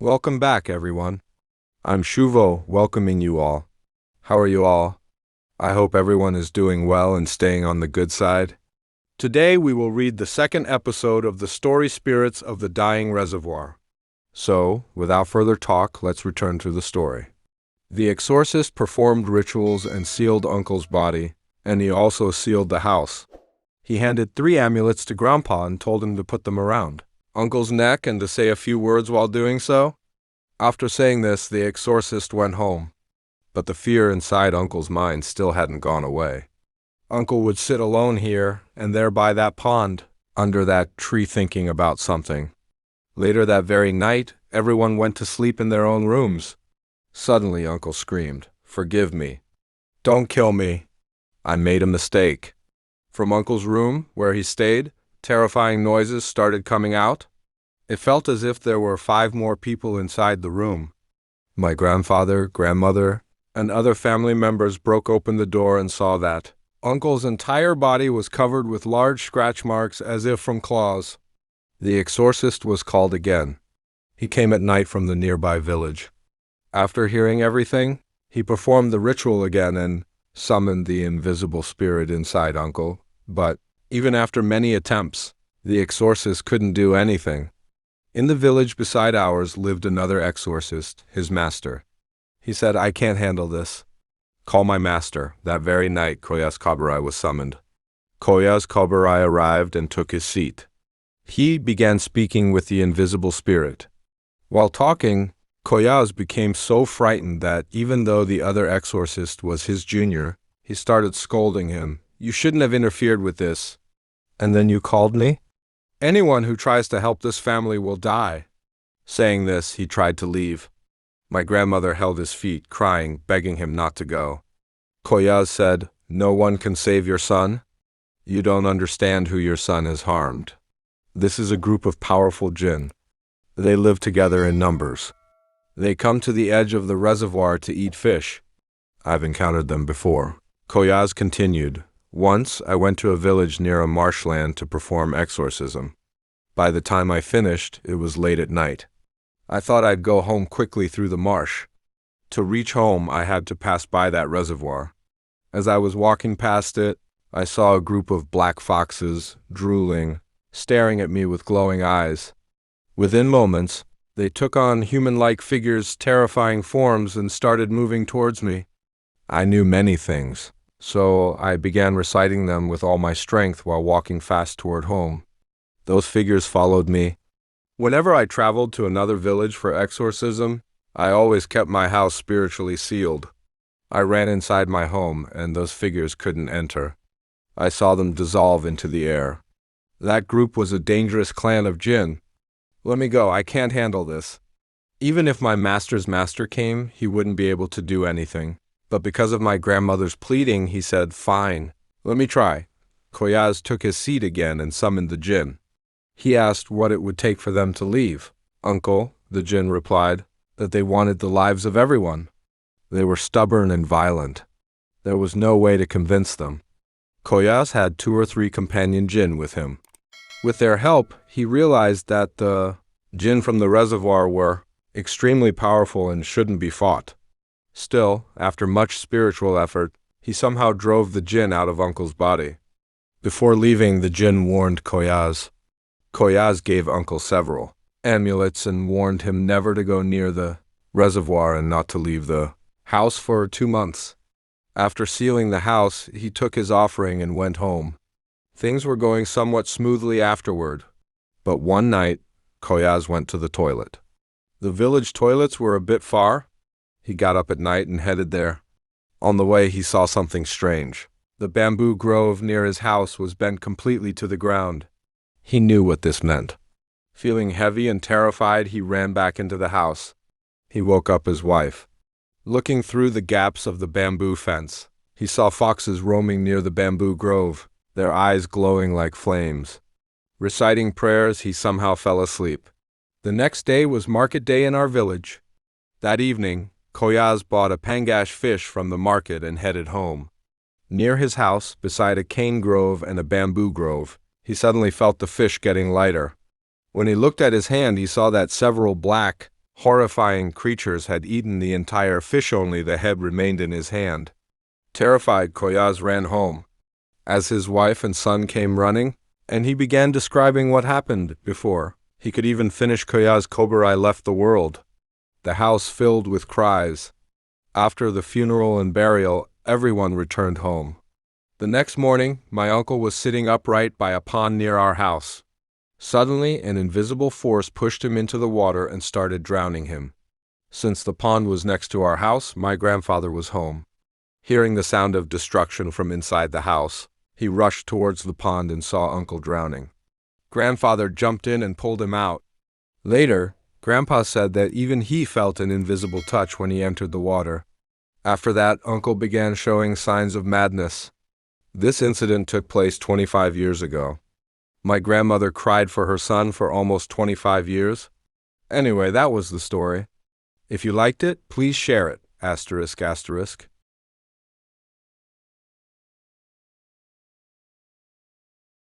Welcome back, everyone. I'm Shuvo, welcoming you all. How are you all? I hope everyone is doing well and staying on the good side. Today we will read the second episode of the story Spirits of the Dying Reservoir. So, without further talk, let's return to the story. The exorcist performed rituals and sealed Uncle's body, and he also sealed the house. He handed 3 amulets to Grandpa and told him to put them around Uncle's neck and to say a few words while doing so. After saying this, the exorcist went home, but the fear inside Uncle's mind still hadn't gone away. Uncle would sit alone here and there by that pond, under that tree thinking about something. Later that very night, everyone went to sleep in their own rooms. Suddenly, Uncle screamed, "Forgive me. Don't kill me. I made a mistake." From Uncle's room, where he stayed, terrifying noises started coming out. It felt as if there were 5 more people inside the room. My grandfather, grandmother, and other family members broke open the door and saw that Uncle's entire body was covered with large scratch marks as if from claws. The exorcist was called again. He came at night from the nearby village. After hearing everything, he performed the ritual again and summoned the invisible spirit inside Uncle, but even after many attempts, the exorcist couldn't do anything. In the village beside ours lived another exorcist, his master. He said, "I can't handle this. Call my master." That very night, Koyas Kabarai was summoned. Koyas Kabarai arrived and took his seat. He began speaking with the invisible spirit. While talking, Koyas became so frightened that even though the other exorcist was his junior, he started scolding him. "You shouldn't have interfered with this. And then you called me? Anyone who tries to help this family will die." Saying this, he tried to leave. My grandmother held his feet, crying, begging him not to go. Koyas said, "No one can save your son. You don't understand who your son has harmed. This is a group of powerful jinn. They live together in numbers. They come to the edge of the reservoir to eat fish. I've encountered them before." Koyas continued, "Once I went to a village near a marshland to perform exorcism. By the time I finished, it was late at night. I thought I'd go home quickly through the marsh. To reach home, I had to pass by that reservoir. As I was walking past it, I saw a group of black foxes, drooling, staring at me with glowing eyes. Within moments, they took on human-like figures, terrifying forms, and started moving towards me. I knew many things, so I began reciting them with all my strength while walking fast toward home. Those figures followed me. Whenever I traveled to another village for exorcism, I always kept my house spiritually sealed. I ran inside my home, and those figures couldn't enter. I saw them dissolve into the air. That group was a dangerous clan of jinn. Let me go, I can't handle this." Even if my master's master came, he wouldn't be able to do anything. But because of my grandmother's pleading, he said, "Fine, let me try." Koyas took his seat again and summoned the jinn. He asked what it would take for them to leave. "Uncle," the jinn replied, "that they wanted the lives of everyone. They were stubborn and violent. There was no way to convince them." Koyas had 2 or 3 companion jinn with him. With their help, he realized that the jinn from the reservoir were extremely powerful and shouldn't be fought. Still, after much spiritual effort, he somehow drove the jinn out of Uncle's body. Before leaving, the jinn warned Koyas. Koyas gave Uncle several amulets and warned him never to go near the reservoir and not to leave the house for 2 months. After sealing the house, he took his offering and went home. Things were going somewhat smoothly afterward, but one night, Koyas went to the toilet. The village toilets were a bit far. He got up at night and headed there. On the way, he saw something strange. The bamboo grove near his house was bent completely to the ground. He knew what this meant. Feeling heavy and terrified, he ran back into the house. He woke up his wife. Looking through the gaps of the bamboo fence, he saw foxes roaming near the bamboo grove, their eyes glowing like flames. Reciting prayers, he somehow fell asleep. The next day was market day in our village. That evening, Koyas bought a pangash fish from the market and headed home. Near his house, beside a cane grove and a bamboo grove, he suddenly felt the fish getting lighter. When he looked at his hand, he saw that several black, Horrifying creatures had eaten the entire fish, only the head remained in his hand. Terrified, Koyaz ran home. As his wife and son came running, and he began describing what happened before he could even finish, Koyaz Kobarai left the world. The house filled with cries. After the funeral and burial, everyone returned home. The next morning, my uncle was sitting upright by a pond near our house. Suddenly, an invisible force pushed him into the water and started drowning him. Since the pond was next to our house, my grandfather was home. Hearing the sound of destruction from inside the house, he rushed towards the pond and saw Uncle drowning. Grandfather jumped in and pulled him out. Later, Grandpa said that even he felt an invisible touch when he entered the water. After that, Uncle began showing signs of madness. This incident took place 25 years ago. My grandmother cried for her son for almost 25 years. Anyway, that was the story. If you liked it, please share it, ***.